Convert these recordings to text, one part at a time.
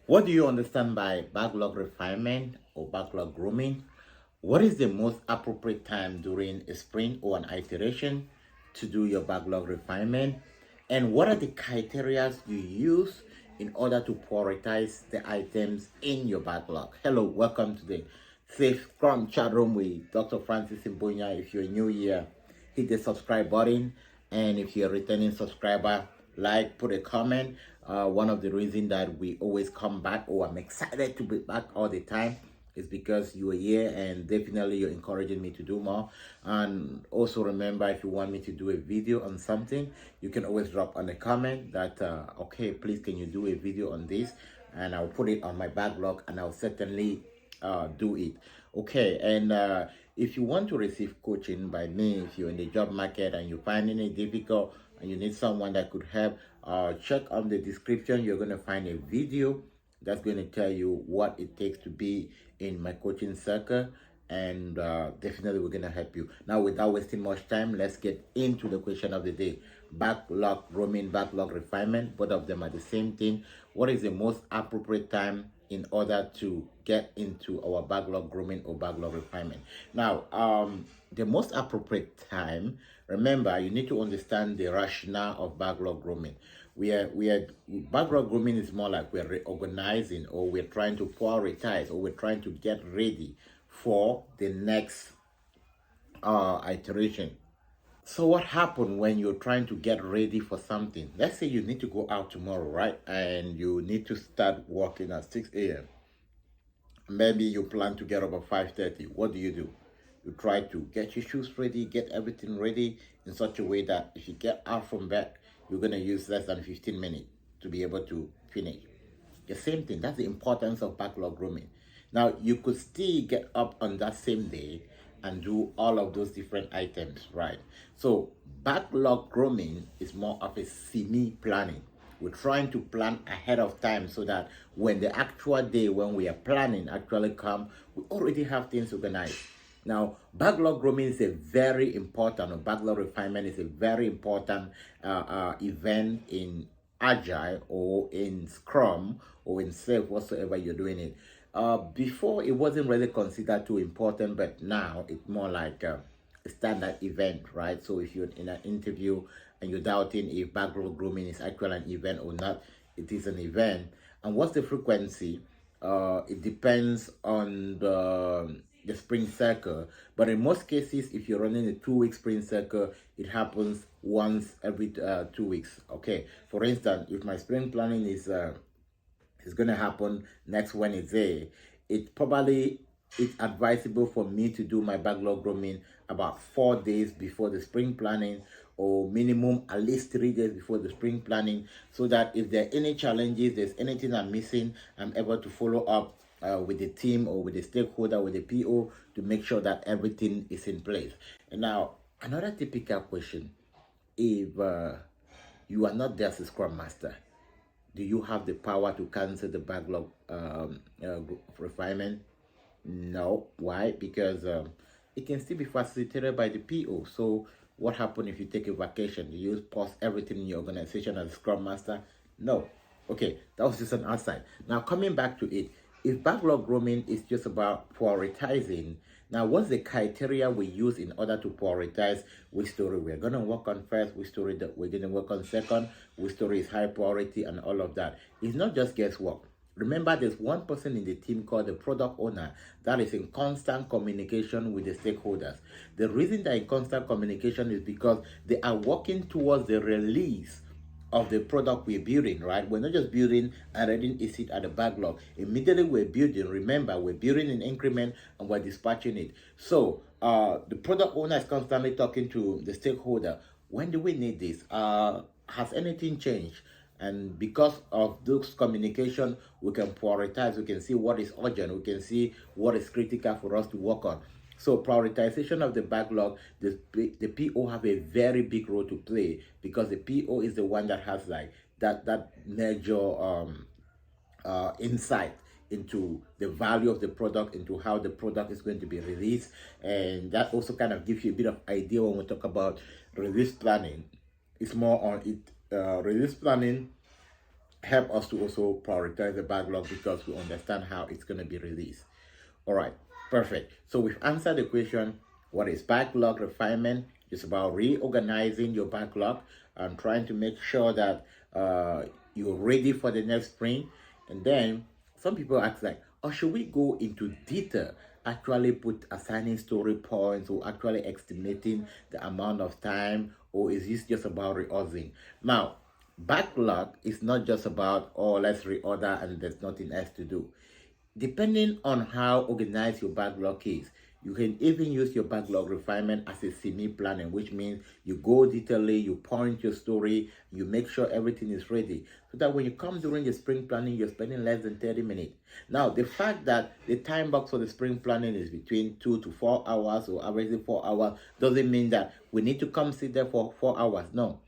What do you understand by backlog refinement or backlog grooming? What is the most appropriate time during a sprint or an iteration to do your backlog refinement? And what are the criteria you use in order to prioritize the items in your backlog? Hello, welcome to the Safe Scrum Chat Room with Dr. Francis Imbunya. If you're new here, hit the subscribe button. And if you're a returning subscriber, like, put a comment. One of the reasons that we always come back, or I'm excited to be back all the time, is because you are here and definitely you're encouraging me to do more. And also remember, if you want me to do a video on something, you can always drop on a comment that okay, please can you do a video on this, and I'll put it on my backlog and I'll certainly do it. Okay, and if you want to receive coaching by me, if you're in the job market and you're finding it difficult and you need someone that could help, check on the description. You're going to find a video that's going to tell you what it takes to be in my coaching circle, and definitely we're going to help you. Now, without wasting much time, let's get into the question of the day. Backlog grooming, backlog refinement, both of them are the same thing. What is the most appropriate time in order to get into our backlog grooming or backlog refinement? Now, the most appropriate time, remember, you need to understand the rationale of backlog grooming. Backlog grooming is more like we're reorganizing, or we're trying to prioritize, or we're trying to get ready for the next iteration. So what happened when you're trying to get ready for something? Let's say you need to go out tomorrow, right? And you need to start working at 6 a.m. Maybe you plan to get up at 5:30. What do? You try to get your shoes ready, get everything ready in such a way that if you get out from bed, you're going to use less than 15 minutes to be able to finish. The same thing, that's the importance of backlog grooming. Now, you could still get up on that same day and do all of those different items, right? So, backlog grooming is more of a semi-planning. We're trying to plan ahead of time so that when the actual day when we are planning actually come, we already have things organized. Now, backlog grooming is a very important, or backlog refinement is a very important event in Agile or in Scrum or in Safe, whatsoever you're doing it. Before, it wasn't really considered too important, but now it's more like a standard event, right? So if you're in an interview and you're doubting if backlog grooming is actually an event or not, it is an event. And what's the frequency? It depends on the sprint cycle, but in most cases, if you're running a 2-week sprint cycle, it happens once every 2 weeks. Okay, for instance, if my sprint planning is going to happen next Wednesday, it's advisable for me to do my backlog grooming about 4 days before the spring planning, or minimum at least 3 days before the spring planning, so that if there are any challenges, there's anything I'm missing, I'm able to follow up with the team or with the stakeholder, with the PO, to make sure that everything is in place. And now, another typical question: if you are not there as a Scrum Master, do you have the power to cancel the backlog refinement? No. Why? Because it can still be facilitated by the PO. So what happens if you take a vacation? Do you pause everything in your organization as a Scrum Master? No. Okay, that was just an aside. Now, coming back to it, if backlog grooming is just about prioritizing, now what's the criteria we use in order to prioritize which story we're going to work on first, which story that we're going to work on second, which story is high priority, and all of that? It's not just guesswork. Remember, there's one person in the team called the product owner that is in constant communication with the stakeholders. The reason they're in constant communication is because they are working towards the release of the product we're building, right? We're not just building and letting it sit at the backlog. Immediately we're building, remember, we're building in increment and we're dispatching it. So the product owner is constantly talking to the stakeholder. When do we need this? Has anything changed? And because of those communication, we can prioritize, we can see what is urgent, we can see what is critical for us to work on. So prioritization of the backlog, the PO have a very big role to play, because the PO is the one that has like that major insight into the value of the product, into how the product is going to be released. And that also kind of gives you a bit of idea when we talk about release planning. It's more on it. Release planning help us to also prioritize the backlog because we understand how it's going to be released. All right, perfect. So we've answered the question, what is backlog refinement? It's about reorganizing your backlog and trying to make sure that you're ready for the next sprint. And then some people ask like, oh, should we go into detail, actually put assigning story points or actually estimating the amount of time, or is this just about reordering? Now, backlog is not just about, oh, let's reorder and there's nothing else to do. Depending on how organized your backlog is, you can even use your backlog refinement as a semi-planning, which means you go detailedly, you point your story, you make sure everything is ready, so that when you come during the sprint planning, you're spending less than 30 minutes. Now, the fact that the time box for the sprint planning is between 2 to 4 hours or averaging 4 hours doesn't mean that we need to come sit there for 4 hours. No.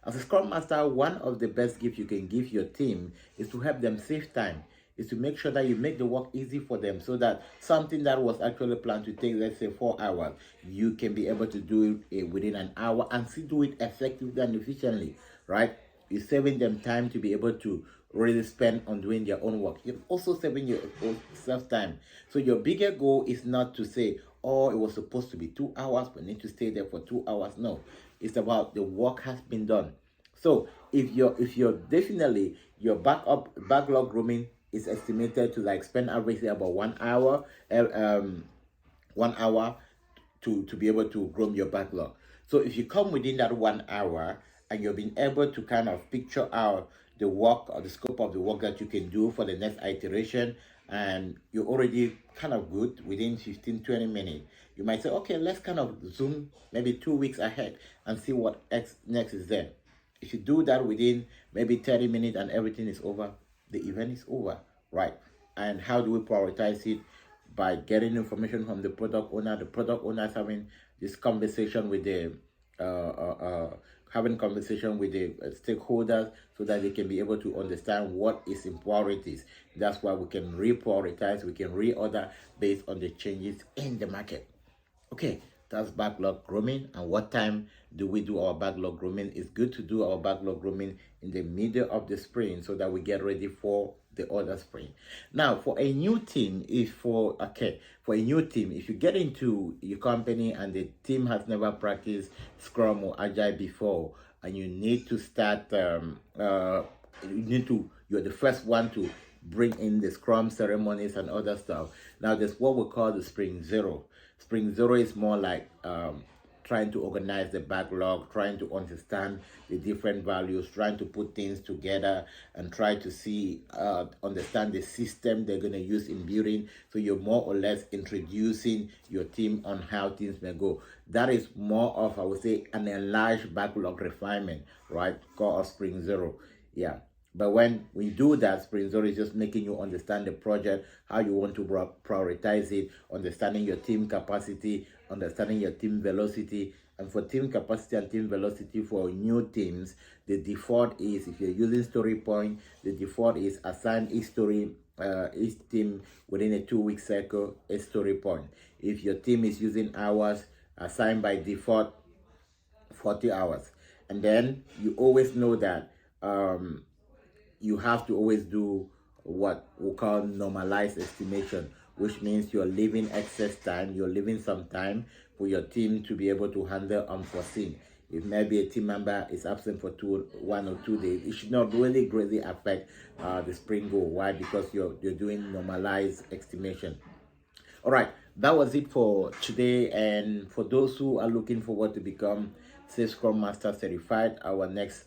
As a Scrum Master, one of the best gifts you can give your team is to help them save time, is to make sure that you make the work easy for them so that something that was actually planned to take, let's say, 4 hours, you can be able to do it within an hour and still do it effectively and efficiently, right? You're saving them time to be able to really spend on doing their own work. You're also saving yourself time. So your bigger goal is not to say, oh, it was supposed to be 2 hours, but need to stay there for 2 hours. No, it's about the work has been done. So if you're definitely your backlog grooming is estimated to like spend averagely about 1 hour, 1 hour to be able to groom your backlog. So if you come within that 1 hour and you've been able to kind of picture out the work or the scope of the work that you can do for the next iteration, and you're already kind of good within 15-20 minutes, you might say, okay, let's kind of zoom maybe 2 weeks ahead and see what next is there. If you do that within maybe 30 minutes and everything is over, the event is over, right? And how do we prioritize it? By getting information from the product owner. The product owner is having this conversation with the stakeholders so that they can be able to understand what is in priorities. That's why we can reprioritize, we can reorder based on the changes in the market. Okay, that's backlog grooming. And what time do we do our backlog grooming? It's good to do our backlog grooming in the middle of the sprint so that we get ready for the other sprint. Now, for a new team, if you get into your company and the team has never practiced Scrum or Agile before, and you need to start, you're the first one to bring in the Scrum ceremonies and other stuff. Now, there's what we call the Sprint Zero. Sprint Zero is more like trying to organize the backlog, trying to understand the different values, trying to put things together and try to see, understand the system they're going to use in building. So you're more or less introducing your team on how things may go. That is more of, I would say, an enlarged backlog refinement, right? Called Sprint Zero. Yeah. But when we do that, Sprint Zero is just making you understand the project, how you want to prioritize it, understanding your team capacity, understanding your team velocity. And for team capacity and team velocity for new teams, the default is, if you're using story point, the default is assign each team within a 2-week cycle, a story point. If your team is using hours, assign by default 40 hours. And then you always know that you have to always do what we call normalized estimation, which means you're leaving excess time, you're leaving some time for your team to be able to handle unforeseen. If maybe a team member is absent for 1 or 2 days, it should not really greatly affect the sprint goal. Why? Because you're doing normalized estimation. All right, that was it for today. And for those who are looking forward to become Scrum Master certified, our next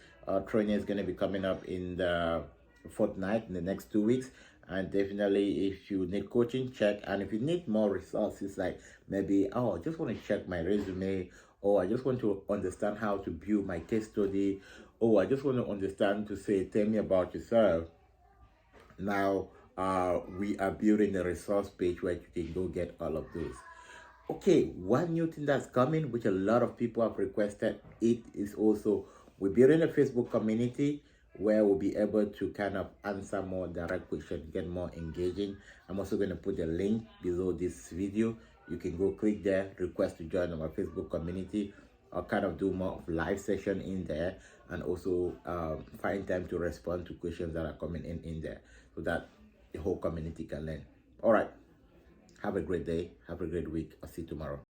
training is going to be coming up in the fortnight, in the next 2 weeks. And definitely, if you need coaching, check. And if you need more resources, like maybe, oh, I just want to check my resume, or I just want to understand how to build my case study, or I just want to understand to say, tell me about yourself. Now, we are building a resource page where you can go get all of those. Okay, one new thing that's coming, which a lot of people have requested, it is also, we're building a Facebook community where we'll be able to kind of answer more direct questions, get more engaging. I'm also going to put a link below this video. You can go click there, request to join our Facebook community. I'll kind of do more of live session in there, and also find time to respond to questions that are coming in there, so that the whole community can learn. All right. Have a great day. Have a great week. I'll see you tomorrow.